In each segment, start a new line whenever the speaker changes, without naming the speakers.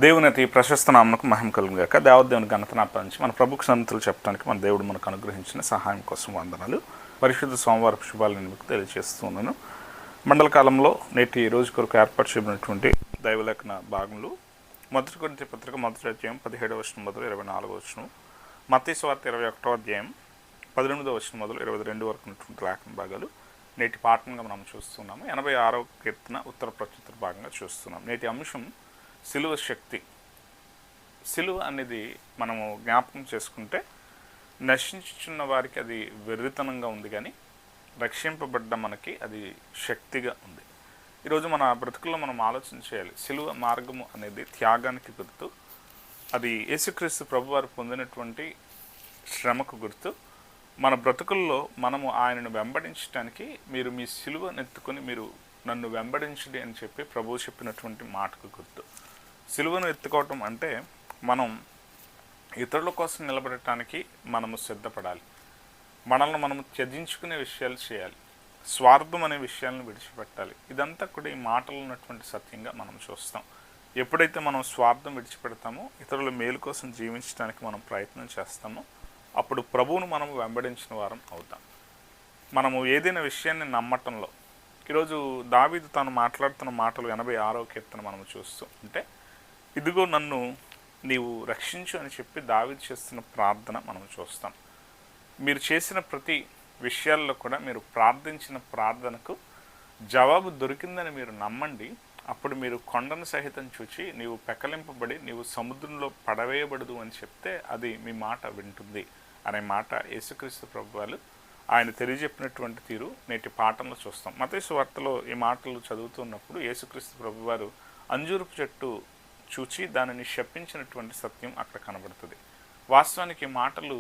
దేవుని అతి ప్రశస్త నామమునకు మహిమ కలుగుగాక. దేవదేవుని ఘనతను అర్పించి మన ప్రభుకు సన్నిధులు చెప్పడానికి మన దేవుడు మనకు అనుగ్రహించిన సహాయం కోసం వందనాలు. పరిశుద్ధ సోమవారపు శుభాలను మీకు తెలియజేస్తున్నాను. మండల కాలంలో నేటి రోజు కొరకు ఏర్పాటు చేయబడినటువంటి దైవలేఖన భాగములు మొదటి కొరింథీ పత్రిక 1వ అధ్యాయం 17వ వచనం మొదలు 24వ వచనం, మత్తయి సువార్త 21వ అధ్యాయం 18వ వచనం మొదలు 22 వరకు ఉన్నటువంటి లేఖన భాగాలు నేటి పాఠంగా మనం చూస్తున్నాము. 86వ కీర్తన ఉత్తర ప్రత్యుత్తర భాగంగా చూస్తున్నాం. నేటి అంశం సిలువ శక్తి. సిలువ అనేది మనము జ్ఞాపకం చేసుకుంటే నశించుచున్న వారికి అది వెర్రితనంగా ఉంది, కానీ రక్షింపబడ్డ మనకి అది శక్తిగా ఉంది. ఈరోజు మన బ్రతుకుల్లో మనం ఆలోచన చేయాలి. సిలువ మార్గము అనేది త్యాగానికి గుర్తు. అది యేసుక్రీస్తు ప్రభువారు పొందినటువంటి శ్రమకు గుర్తు. మన బ్రతుకుల్లో మనము ఆయనను వెంబడించడానికి మీరు మీ సిలువనెత్తుకొని మీరు నన్ను వెంబడించండి అని చెప్పి ప్రభువు చెప్పినటువంటి మాటకు గుర్తు. సిలువను ఎత్తుకోవటం అంటే మనం ఇతరుల కోసం నిలబడటానికి మనము సిద్ధపడాలి. మనల్ని మనము త్యజించుకునే విషయాలు చేయాలి. స్వార్థం అనే విషయాలను విడిచిపెట్టాలి. ఇదంతా కూడా ఈ మాటలు ఉన్నటువంటి సత్యంగా మనం చూస్తాం. ఎప్పుడైతే మనం స్వార్థం విడిచిపెడతామో, ఇతరుల మేలు కోసం జీవించడానికి మనం ప్రయత్నం చేస్తామో, అప్పుడు ప్రభువును మనము వెంబడించిన వారం అవుతాం. మనము ఏదైనా విషయాన్ని నమ్మటంలో ఈరోజు దావీదు తాను మాట్లాడుతున్న మాటలు 86వ కీర్తన మనము చూస్తూ ఉంటే, ఇదిగో నన్ను నీవు రక్షించు అని చెప్పి దావీదు చేస్తున్న ప్రార్థన మనం చూస్తాం. మీరు చేసిన ప్రతి విషయాల్లో కూడా మీరు ప్రార్థించిన ప్రార్థనకు జవాబు దొరికిందని మీరు నమ్మండి. అప్పుడు మీరు కొండను సహితం చూచి నీవు పెకలింపబడి నీవు సముద్రంలో పడవేయబడదు అని చెప్తే అది మీ మాట వింటుంది అనే మాట యేసుక్రీస్తు ప్రభువారు ఆయన తెలియజెప్పినటువంటి తీరు నేటి పాఠంలో చూస్తాం. మత్తయి సువార్తలో ఈ మాటలు చదువుతున్నప్పుడు యేసుక్రీస్తు ప్రభువారు అంజూరపు చెట్టు చూచి దానిని శపించినటువంటి సత్యం అక్కడ కనబడుతుంది. వాస్తవానికి మాటలు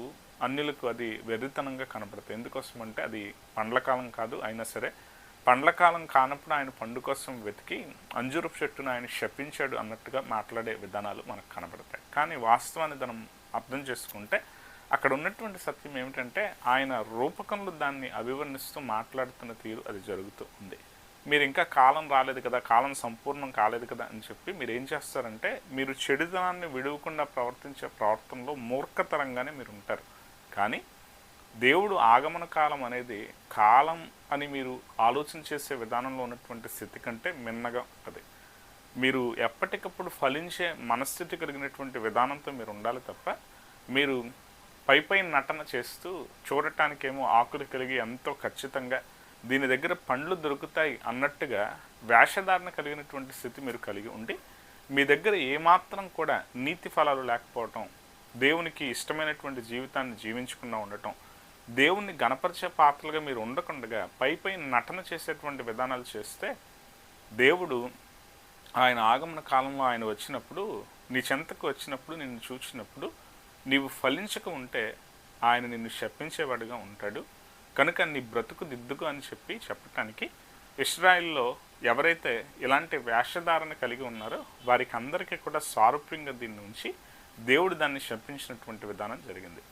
అన్యులకు అది వెర్రితనంగా కనబడుతుంది. ఎందుకోసమంటే అది పండ్లకాలం కాదు. అయినా సరే పండ్లకాలం కానప్పుడు ఆయన పండు కోసం వెతికి అంజూరపు చెట్టును ఆయన శపించాడు అన్నట్టుగా మాట్లాడే విధానాలు మనకు కనబడతాయి. కానీ వాస్తవాన్ని మనం అర్థం చేసుకుంటే అక్కడ ఉన్నటువంటి సత్యం ఏమిటంటే ఆయన రూపకంలో దాన్ని అభివర్ణిస్తూ మాట్లాడుతున్న తీరు అది జరుగుతూ ఉంది. మీరు ఇంకా కాలం రాలేదు కదా, కాలం సంపూర్ణం కాలేదు కదా అని చెప్పి మీరు ఏం చేస్తారంటే మీరు చెడుదనాన్ని విడవకుండా ప్రవర్తించే ప్రవర్తనలో మూర్ఖతరంగానే మీరు ఉంటారు. కానీ దేవుడు ఆగమన కాలం అనేది కాలం అని మీరు ఆలోచన చేసే విధానంలో ఉన్నటువంటి స్థితి కంటే మిన్నగా ఉంటుంది. మీరు ఎప్పటికప్పుడు ఫలించే మనస్థితి కలిగినటువంటి విధానంతో మీరు ఉండాలి తప్ప మీరు పై నటన చేస్తూ చూడటానికేమో ఆకులు కలిగి ఎంతో ఖచ్చితంగా దీని దగ్గర పండ్లు దొరుకుతాయి అన్నట్టుగా వేషధారణ కలిగినటువంటి స్థితి మీరు కలిగి ఉండి మీ దగ్గర ఏమాత్రం కూడా నీతి ఫలాలు లేకపోవటం, దేవునికి ఇష్టమైనటువంటి జీవితాన్ని జీవించకుండా ఉండటం, దేవుణ్ణి గణపరిచే పాత్రలుగా మీరు ఉండకుండా పై నటన చేసేటువంటి విధానాలు చేస్తే దేవుడు ఆయన ఆగమన కాలంలో ఆయన వచ్చినప్పుడు నీ చెంతకు వచ్చినప్పుడు నిన్ను చూచినప్పుడు నీవు ఫలించక ఉంటే ఆయన నిన్ను శపించేవాడుగా ఉంటాడు. కనుక నీ బ్రతుకు దిద్దుకు అని చెప్పి చెప్పటానికి ఇశ్రాయిల్లో ఎవరైతే ఇలాంటి వేషధారణ కలిగి ఉన్నారో వారికి అందరికీ కూడా సారూప్యంగా దీన్ని ఉంచి దేవుడు దాన్ని శపించినటువంటి విధానం జరిగింది.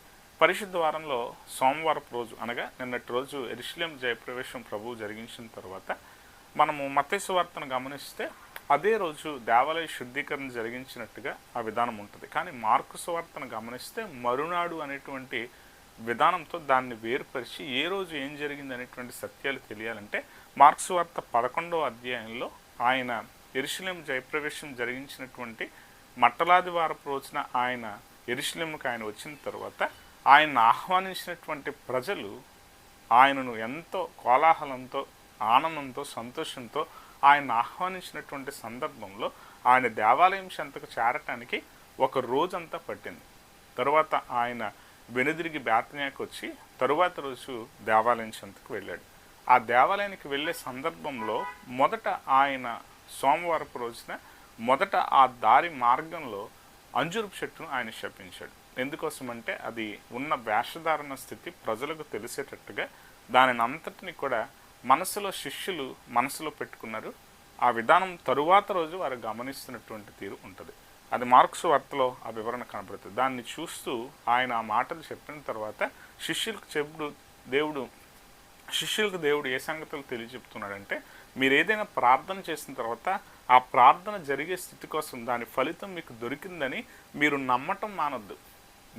పరిశుద్ధ వారంలో సోమవారపు రోజు అనగా నిన్నటి రోజు యెరూషలేము జయప్రవేశం ప్రభువు జరిగించిన తర్వాత మనము మత్తయి సువార్తను గమనిస్తే అదే రోజు దేవాలయ శుద్ధీకరణ జరిగించినట్టుగా ఆ విధానం ఉంటుంది. కానీ మార్కు సువార్తను గమనిస్తే మరునాడు అనేటువంటి విధానంతో దాన్ని వేరుపరిచి ఏ రోజు ఏం జరిగింది అనేటువంటి సత్యాలు తెలియాలంటే మార్కు సువార్త 11వ అధ్యాయంలో ఆయన యెరూషలేము జయప్రవేశం జరిగించినటువంటి మట్టలాది వారపు రోజున ఆయన యెరూషలేముకు ఆయన వచ్చిన తర్వాత ఆయన్ని ఆహ్వానించినటువంటి ప్రజలు ఆయనను ఎంతో కోలాహలంతో ఆనందంతో సంతోషంతో ఆయన ఆహ్వానించినటువంటి సందర్భంలో ఆయన దేవాలయం చెంతకు చేరటానికి ఒక రోజంతా పట్టింది. తరువాత ఆయన వెనుదిరిగి బేతనియాకు వచ్చి తరువాత రోజు దేవాలయం చెంతకు వెళ్ళాడు. ఆ దేవాలయానికి వెళ్ళే సందర్భంలో మొదట ఆయన సోమవారపు రోజున మొదట ఆ దారి మార్గంలో అంజూరపు చెట్టును ఆయన శపించాడు. ఎందుకోసమంటే అది ఉన్న వేషధారణ స్థితి ప్రజలకు తెలిసేటట్టుగా దానిని అంతటిని కూడా మనసులో శిష్యులు మనసులో పెట్టుకున్నారు. ఆ విధానం తరువాత రోజు వారు గమనిస్తున్నటువంటి తీరు ఉంటుంది. అది మార్కు సువార్తలో ఆ వివరణ కనబడుతుంది. దాన్ని చూస్తూ ఆయన ఆ మాటలు చెప్పిన తర్వాత శిష్యులకు దేవుడు ఏ సంగతులు తెలియజెప్తున్నాడంటే మీరు ఏదైనా ప్రార్థన చేసిన తర్వాత ఆ ప్రార్థన జరిగే స్థితి కోసం దాని ఫలితం మీకు దొరికిందని మీరు నమ్మటం మానొద్దు.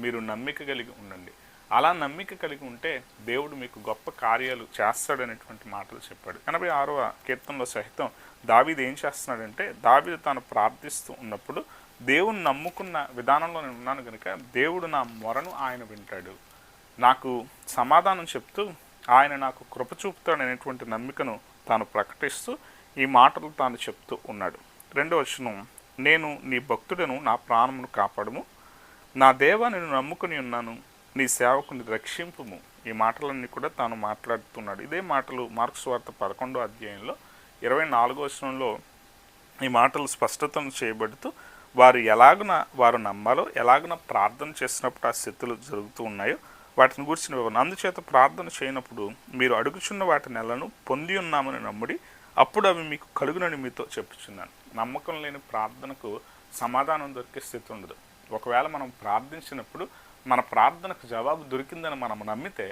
మీరు నమ్మిక కలిగి ఉండండి. అలా నమ్మిక కలిగి ఉంటే దేవుడు మీకు గొప్ప కార్యాలు చేస్తాడనేటువంటి మాటలు చెప్పాడు. 86వ కీర్తనలో సహితం దావీదు ఏం చేస్తున్నాడంటే, దావీదు తాను ప్రార్థిస్తూ ఉన్నప్పుడు దేవుని నమ్ముకున్న విధానంలో నేను ఉన్నాను కనుక దేవుడు నా మొరను ఆయన వింటాడు, నాకు సమాధానం చెప్తూ ఆయన నాకు కృప చూపుతాడనేటువంటి నమ్మికను తాను ప్రకటిస్తూ ఈ మాటలు తాను చెప్తూ ఉన్నాడు. 2వ వచనం, నేను నీ భక్తుడను, నా ప్రాణమును కాపాడుము, నా దేవా నేను నమ్ముకుని ఉన్నాను, నీ సేవకుని రక్షింపుము. ఈ మాటలన్నీ కూడా తాను మాట్లాడుతున్నాడు. ఇదే మాటలు మార్కు సువార్త 11వ అధ్యాయంలో 24వ వచనంలో ఈ మాటలు స్పష్టతను చేయబడుతూ వారు నమ్మాలో ఎలాగున ప్రార్థన చేసినప్పుడు ఆ స్థితులు జరుగుతూ ఉన్నాయో వాటిని గురించిన వివరణ. అందుచేత ప్రార్థన చేయనప్పుడు మీరు అడుగుచున్న వాటి నెలను పొంది ఉన్నామని నమ్ముడి, అప్పుడు అవి మీకు కలుగునని మీతో చెప్పుచున్నాను. నమ్మకం లేని ప్రార్థనకు సమాధానం దొరికే స్థితి ఉండదు. ఒకవేళ మనం ప్రార్థించినప్పుడు మన ప్రార్థనకు జవాబు దొరికిందని మనం నమ్మితే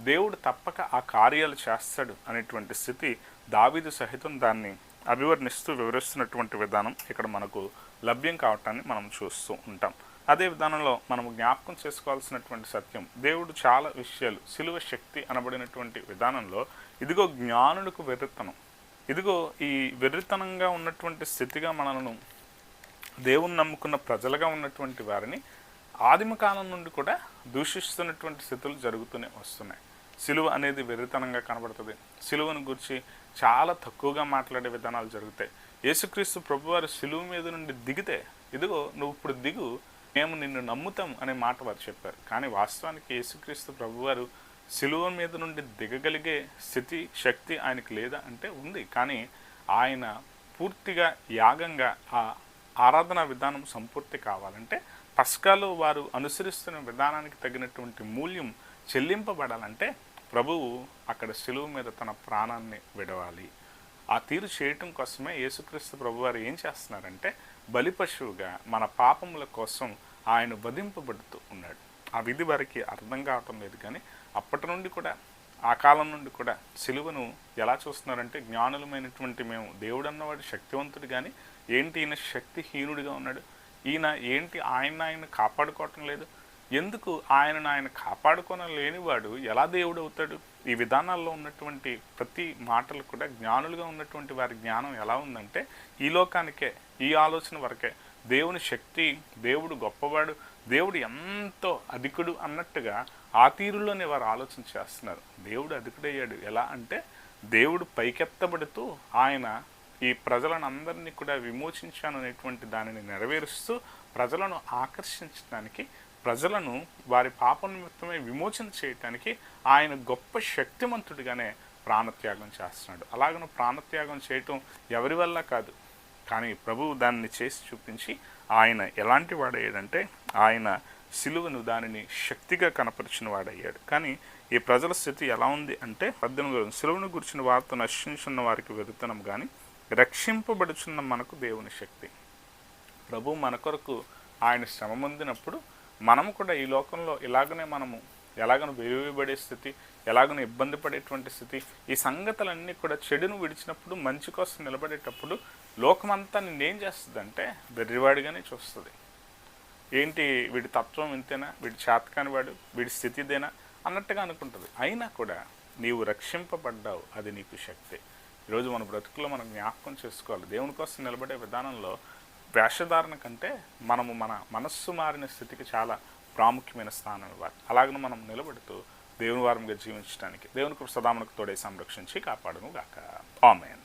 దేవుడు తప్పక ఆ కార్యాలు చేస్తాడు అనేటువంటి స్థితి దావీదు సహితం దాన్ని అభివర్ణిస్తూ వివరిస్తున్నటువంటి విధానం ఇక్కడ మనకు లభ్యం కావటాన్ని మనం చూస్తూ ఉంటాం. అదే విధానంలో మనము జ్ఞాపకం చేసుకోవాల్సినటువంటి సత్యం, దేవుడు చాలా విషయాలు సిలువ శక్తి అనబడినటువంటి విధానంలో ఇదిగో జ్ఞానులకు వెర్రితనం, ఇదిగో ఈ వెర్రితనంగా ఉన్నటువంటి స్థితిగా మనలను దేవుని నమ్ముకున్న ప్రజలుగా ఉన్నటువంటి వారిని ఆదిమ కాలం నుండి కూడా దూషిస్తున్నటువంటి స్థితులు జరుగుతూనే వస్తున్నాయి. సిలువ అనేది వెర్రితనంగా కనబడుతుంది. సిలువను గురించి చాలా తక్కువగా మాట్లాడే విధానాలు జరుగుతాయి. యేసుక్రీస్తు ప్రభువారు సిలువ మీద నుండి దిగితే, ఇదిగో నువ్వు ఇప్పుడు దిగు, మేము నిన్ను నమ్ముతాం అనే మాట వారు చెప్పారు. కానీ వాస్తవానికి యేసుక్రీస్తు ప్రభువారు సిలువ మీద నుండి దిగగలిగే స్థితి శక్తి ఆయనకు లేదా అంటే ఉంది. కానీ ఆయన పూర్తిగా యాగంగా ఆ ఆరాధనా విధానం సంపూర్తి కావాలంటే పస్కాలో వారు అనుసరిస్తున్న విధానానికి తగినటువంటి మూల్యం చెల్లింపబడాలంటే ప్రభువు అక్కడ సిలువ మీద తన ప్రాణాన్ని విడవాలి. ఆ తీరు చేయటం కోసమే యేసుక్రీస్తు ప్రభువారు ఏం చేస్తున్నారంటే బలి పశువుగా మన పాపముల కోసం ఆయన వధింపబడుతూ ఉన్నాడు. ఆ విధి వారికి అర్థం కావటం లేదు. కానీ అప్పటి నుండి కూడా, ఆ కాలం నుండి కూడా సిలువను ఎలా చూస్తున్నారంటే, జ్ఞానులమైనటువంటి మేము, దేవుడు అన్నవాడు శక్తివంతుడు కానీ ఏంటి ఈయన శక్తిహీనుడిగా ఉన్నాడు, ఈయన ఏంటి ఆయన కాపాడుకోవటం లేదు, ఎందుకు ఆయన కాపాడుకోనలేనివాడు ఎలా దేవుడు అవుతాడు? ఈ విధానాల్లో ఉన్నటువంటి ప్రతి మాటలు కూడా జ్ఞానులుగా ఉన్నటువంటి వారి జ్ఞానం ఎలా ఉందంటే ఈ లోకానికే, ఈ ఆలోచన వరకే. దేవుని శక్తి, దేవుడు గొప్పవాడు, దేవుడు ఎంతో అధికుడు అన్నట్టుగా ఆ తీరులోనే వారు ఆలోచన చేస్తున్నారు. దేవుడు అధికుడయ్యాడు ఎలా అంటే, దేవుడు పైకెత్తబడుతూ ఆయన ఈ ప్రజలను అందరినీ కూడా విమోచించాను అనేటువంటి దానిని నెరవేరుస్తూ ప్రజలను ఆకర్షించడానికి, ప్రజలను వారి పాప నిమిత్తమే విమోచన చేయటానికి ఆయన గొప్ప శక్తిమంతుడిగానే ప్రాణత్యాగం చేస్తున్నాడు. అలాగను ప్రాణత్యాగం చేయటం ఎవరి వల్ల కాదు, కానీ ప్రభువు దాన్ని చేసి చూపించి ఆయన ఎలాంటి వాడయ్యాడంటే, ఆయన సిలువను దానిని శక్తిగా కనపరిచిన వాడయ్యాడు. కానీ ఈ ప్రజల స్థితి ఎలా ఉంది అంటే 18 సిలువను గురించిన వార్త నశించున్న వారికి వెరుతనం కానీ రక్షింపబడుచున్న మనకు దేవుని శక్తి. ప్రభు మన కొరకు ఆయన శ్రమ పొందినప్పుడు మనము కూడా ఈ లోకంలో ఎలాగనో వెలువబడే స్థితి, ఎలాగనో ఇబ్బంది పడేటువంటి స్థితి, ఈ సంగతులన్నీ కూడా చెడును విడిచినప్పుడు మంచి కోసం నిలబడేటప్పుడు లోకమంతా నిన్నేం చేస్తుందంటే వెర్రివాడిగానే చూస్తుంది. ఏంటి వీడి తత్వం ఇంతేనా, వీడి చేతకాని వాడు, వీడి స్థితి ఇదేనా అన్నట్టుగా అనుకుంటుంది. అయినా కూడా నీవు రక్షింపబడ్డావు, అది నీకు శక్తి. ఈరోజు మన బ్రతుకులో మనం జ్ఞాపకం చేసుకోవాలి, దేవుని కోసం నిలబడే విధానంలో వేషధారణ కంటే మనము మన మనస్సు మారిన స్థితికి చాలా ప్రాముఖ్యమైన స్థానం ఇవ్వాలి. అలాగను మనం నిలబడుతూ దేవుని వారంగా జీవించడానికి దేవుని కృప సదా మనకు తోడే సంరక్షించి కాపాడును గాక. ఆమేన్.